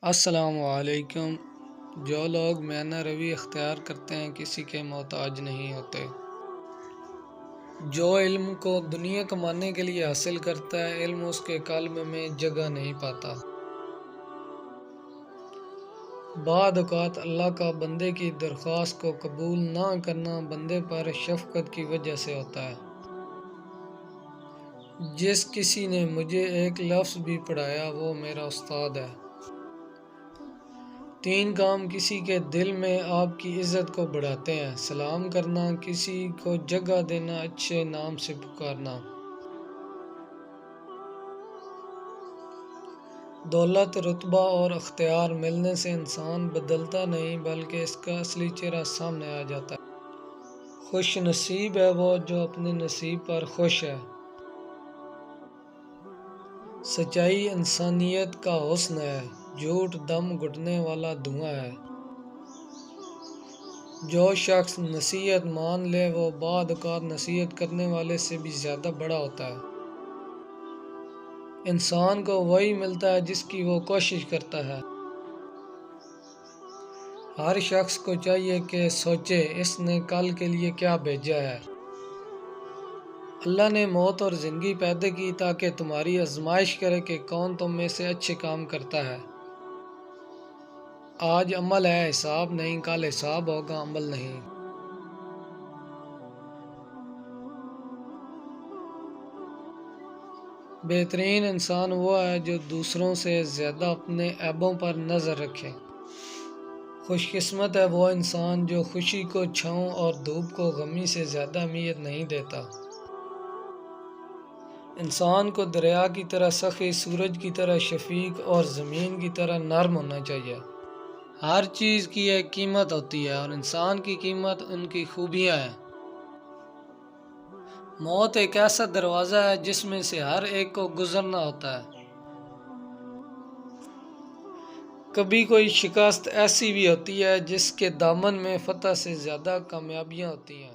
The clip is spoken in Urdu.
السلام علیکم۔ جو لوگ میانہ روی اختیار کرتے ہیں کسی کے محتاج نہیں ہوتے۔ جو علم کو دنیا کمانے کے لیے حاصل کرتا ہے، علم اس کے قلب میں جگہ نہیں پاتا۔ بعض اوقات اللہ کا بندے کی درخواست کو قبول نہ کرنا بندے پر شفقت کی وجہ سے ہوتا ہے۔ جس کسی نے مجھے ایک لفظ بھی پڑھایا وہ میرا استاد ہے۔ 3 کام کسی کے دل میں آپ کی عزت کو بڑھاتے ہیں: سلام کرنا، کسی کو جگہ دینا، اچھے نام سے پکارنا۔ دولت، رتبہ اور اختیار ملنے سے انسان بدلتا نہیں بلکہ اس کا اصلی چہرہ سامنے آ جاتا ہے۔ خوش نصیب ہے وہ جو اپنے نصیب پر خوش ہے۔ سچائی انسانیت کا حسن ہے، جھوٹ دم گھٹنے والا دھواں ہے۔ جو شخص نصیحت مان لے وہ بعض اوقات نصیحت کرنے والے سے بھی زیادہ بڑا ہوتا ہے۔ انسان کو وہی ملتا ہے جس کی وہ کوشش کرتا ہے۔ ہر شخص کو چاہیے کہ سوچے اس نے کل کے لیے کیا بھیجا ہے۔ اللہ نے موت اور زندگی پیدا کی تاکہ تمہاری آزمائش کرے کہ کون تم میں سے اچھے کام کرتا ہے۔ آج عمل ہے، حساب نہیں، کل حساب ہوگا، عمل نہیں۔ بہترین انسان وہ ہے جو دوسروں سے زیادہ اپنے عیبوں پر نظر رکھے۔ خوش قسمت ہے وہ انسان جو خوشی کو چھاؤں اور دھوپ کو گرمی سے زیادہ اہمیت نہیں دیتا۔ انسان کو دریا کی طرح سخی، سورج کی طرح شفیق اور زمین کی طرح نرم ہونا چاہیے۔ ہر چیز کی ایک قیمت ہوتی ہے اور انسان کی قیمت ان کی خوبیاں ہیں۔ موت ایک ایسا دروازہ ہے جس میں سے ہر ایک کو گزرنا ہوتا ہے۔ کبھی کوئی شکست ایسی بھی ہوتی ہے جس کے دامن میں فتح سے زیادہ کامیابیاں ہوتی ہیں۔